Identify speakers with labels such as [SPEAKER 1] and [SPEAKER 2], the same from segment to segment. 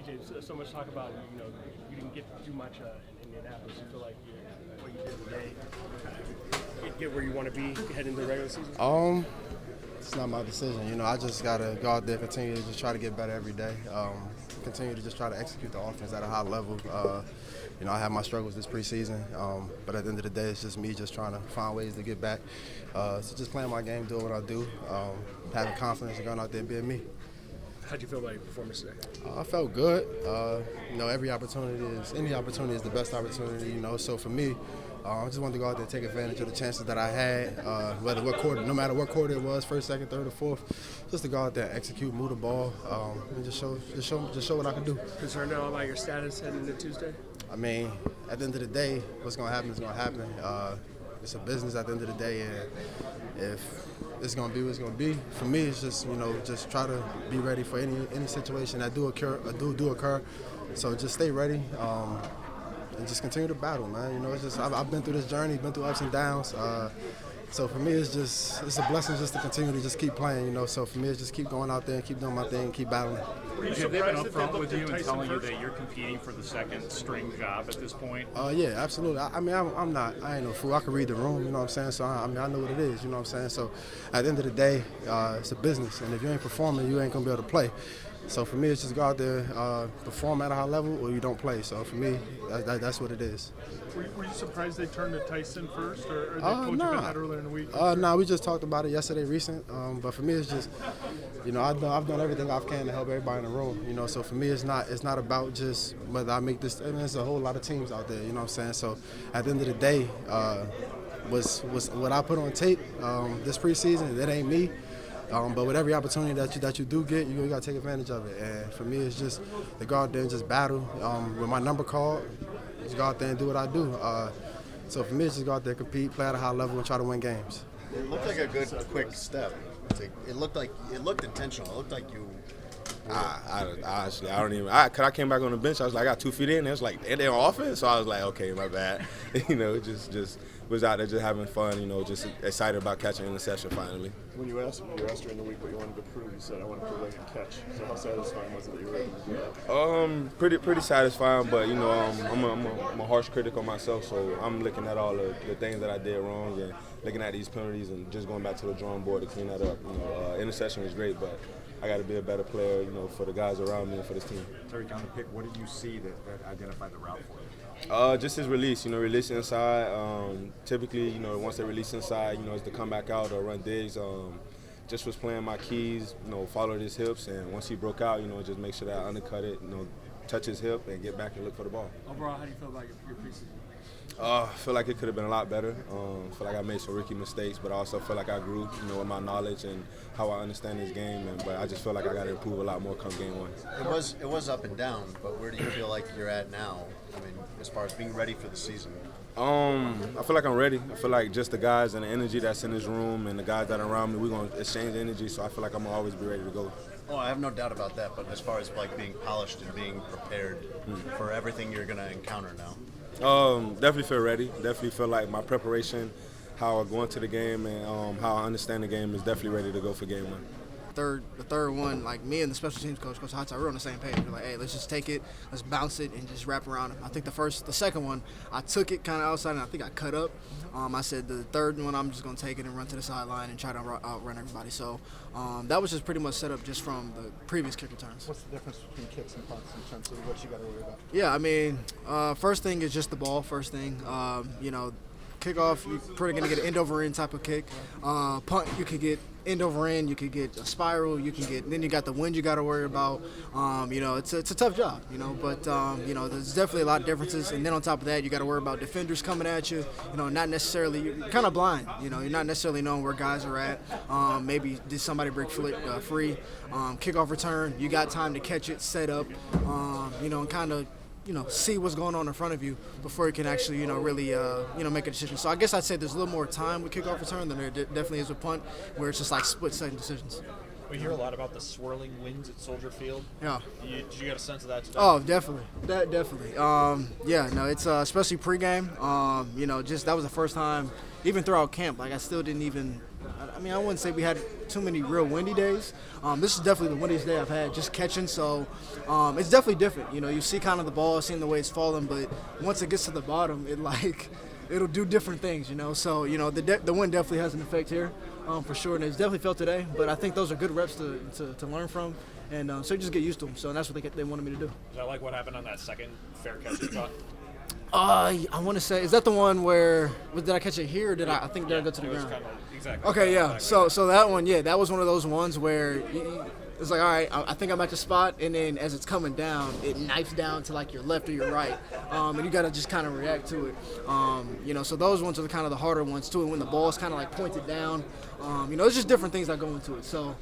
[SPEAKER 1] TJ, so much talk about you didn't get too much in Indianapolis. You feel like what you did today get where you want to be heading into the regular season?
[SPEAKER 2] It's not my decision. I just gotta go out there, continue to just try to get better every day. Continue to just try to execute the offense at a high level. I had my struggles this preseason, but at the end of the day, it's just me just trying to find ways to get back. So just playing my game, doing what I do, having confidence and going out there and being me.
[SPEAKER 1] How'd you feel about your performance today?
[SPEAKER 2] I felt good. Any opportunity is the best opportunity. So for me, I just wanted to go out there and take advantage of the chances that I had, no matter what quarter it was, first, second, third, or fourth, just to go out there and execute, move the ball, and just show what I can do.
[SPEAKER 1] Concerned at all about your status heading into Tuesday?
[SPEAKER 2] I mean, at the end of the day, what's going to happen is going to happen. It's a business at the end of the day, and if it's going to be what it's going to be, for me, it's just just try to be ready for any situation that do occur. So just stay ready. And just continue to battle, man. It's just I've been through this journey, been through ups and downs. So for me, it's a blessing just to continue to just keep playing. So for me, it's just keep going out there and keep doing my thing, keep battling.
[SPEAKER 3] Have they been upfront with you and telling you that you're competing for the second string job at this point?
[SPEAKER 2] Yeah, absolutely. I ain't no fool. I can read the room, you know what I'm saying? So I know what it is, you know what I'm saying? So at the end of the day, it's a business, and if you ain't performing, you ain't gonna be able to play. So for me, it's just go out there, perform at a high level, or you don't play. So for me, that's what it is.
[SPEAKER 4] Were you surprised they turned to Tyson first, or they told you about that earlier in the week?
[SPEAKER 2] No, we just talked about it yesterday recent. But for me, it's just, I've done everything I can to help everybody in the room. So for me, it's not about just whether I make this. I mean, there's a whole lot of teams out there. You know what I'm saying? So at the end of the day, was what I put on tape this preseason. That ain't me. But with every opportunity that you do get, you got to take advantage of it. And for me, it's just to go out there and just battle. With my number called, just go out there and do what I do. So for me, it's just go out there, compete, play at a high level, and try to win games.
[SPEAKER 5] It looked like a good, quick step. It looked intentional. It looked like you.
[SPEAKER 6] I don't even. Cause I came back on the bench. I was like, I got 2 feet in. And it was like, and they're on offense. So I was like, okay, my bad. Just was out there just having fun. Just excited about catching an interception finally.
[SPEAKER 4] When you asked during the week what you wanted to prove, you said I want to prove I can catch. So how satisfying was it that you were able to do that?
[SPEAKER 6] Pretty satisfying. But I'm a harsh critic on myself. So I'm looking at all the things that I did wrong and looking at these penalties and just going back to the drawing board to clean that up. Interception was great, but I got to be a better player, for the guys around me and for this team.
[SPEAKER 7] Tyrique, on the pick, what did you see that identified the route for you?
[SPEAKER 6] Just his release, release inside. Typically, once they release inside, it's to come back out or run digs. Just was playing my keys, followed his hips, and once he broke out, just make sure that I undercut it, touch his hip and get back and look for the ball.
[SPEAKER 1] Overall, how do you feel about your preseason?
[SPEAKER 6] I feel like it could have been a lot better. I feel like I made some rookie mistakes, but I also feel like I grew, with my knowledge and how I understand this game. But I just feel like I got to improve a lot more come game one.
[SPEAKER 5] It was up and down, but where do you feel like you're at now? I mean, as far as being ready for the season.
[SPEAKER 6] I feel like I'm ready. I feel like just the guys and the energy that's in this room and the guys that are around me, we're going to exchange energy. So I feel like I'm going to always be ready to go.
[SPEAKER 5] Oh, I have no doubt about that. But as far as like being polished and being prepared for everything you're going to encounter now.
[SPEAKER 6] Definitely feel ready. Definitely feel like my preparation, how I go into the game, and how I understand the game is definitely ready to go for game one.
[SPEAKER 8] The third one, like me and the special teams coach, Coach Hotz, we're on the same page. We're like, hey, let's just take it, let's bounce it, and just wrap around it. I think the second one, I took it kind of outside, and I think I cut up. I said the third one, I'm just going to take it and run to the sideline and try to outrun everybody. So that was just pretty much set up just from the previous kick returns.
[SPEAKER 4] What's the difference between kicks and punts in terms of what you got to worry about?
[SPEAKER 8] Yeah, I mean, first thing is just the ball. First thing, kickoff, you're pretty going to get an end-over-end type of kick. Punt, you could get end over end, you could get a spiral, then you got the wind you got to worry about. It's a tough job, but there's definitely a lot of differences. And then on top of that, you got to worry about defenders coming at you, not necessarily, you're kind of blind, you're not necessarily knowing where guys are at. Maybe did somebody break free, kickoff return, you got time to catch it, set up, and kind of, see what's going on in front of you before you can actually, really, make a decision. So I guess I'd say there's a little more time with kickoff return than there definitely is with punt, where it's just like split-second decisions.
[SPEAKER 3] We hear a lot about the swirling winds at Soldier Field.
[SPEAKER 8] Yeah.
[SPEAKER 3] Did you get a sense of that today?
[SPEAKER 8] Oh, definitely. Definitely. It's especially pregame. That was the first time, even throughout camp. Like I still didn't even. I wouldn't say we had too many real windy days. This is definitely the windiest day I've had just catching, so it's definitely different. You know, you see kind of the ball, seeing the way it's falling, but once it gets to the bottom, it'll do different things, you know. So, you know, the wind definitely has an effect here, for sure, and it's definitely felt today. But I think those are good reps to learn from, and so you just get used to them. So that's what they wanted me to do.
[SPEAKER 3] Is that like what happened on that second fair catch you caught?
[SPEAKER 8] I want to say, is that the one where did I catch it here? Or did I think did I go to the ground?
[SPEAKER 3] Exactly.
[SPEAKER 8] Okay, yeah. So that one, yeah, that was one of those ones where it's like, all right, I think I'm at the spot, and then as it's coming down, it knifes down to like your left or your right, and you gotta just kind of react to it. You know, so those ones are kind of the harder ones too. And when the ball's kind of like pointed down, you know, it's just different things that go into it. So.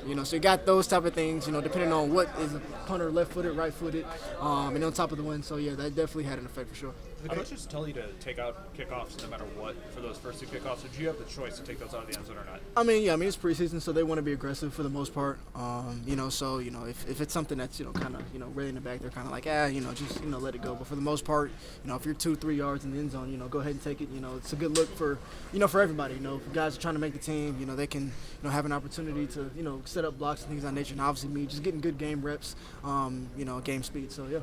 [SPEAKER 8] You know, so you got those type of things, you know, depending on what is a punter, left-footed, right-footed, and on top of the wind. So, yeah, that definitely had an effect for sure.
[SPEAKER 3] The coaches tell you to take out kickoffs no matter what for those first two kickoffs, or do you have the choice to take those out of the end zone or not?
[SPEAKER 8] I mean, it's preseason, so they want to be aggressive for the most part. You know, so, you know, if it's something that's, you know, kind of, you know, right in the back, they're kind of like, you know, just, you know, let it go. But for the most part, you know, if you're 2-3 yards in the end zone, you know, go ahead and take it. You know, it's a good look for, you know, for everybody. You know, if guys are trying to make the team, you know, they can, you know, have an opportunity to, you know, set up blocks and things of that nature. And obviously me, just getting good game reps, you know, game speed. So, yeah.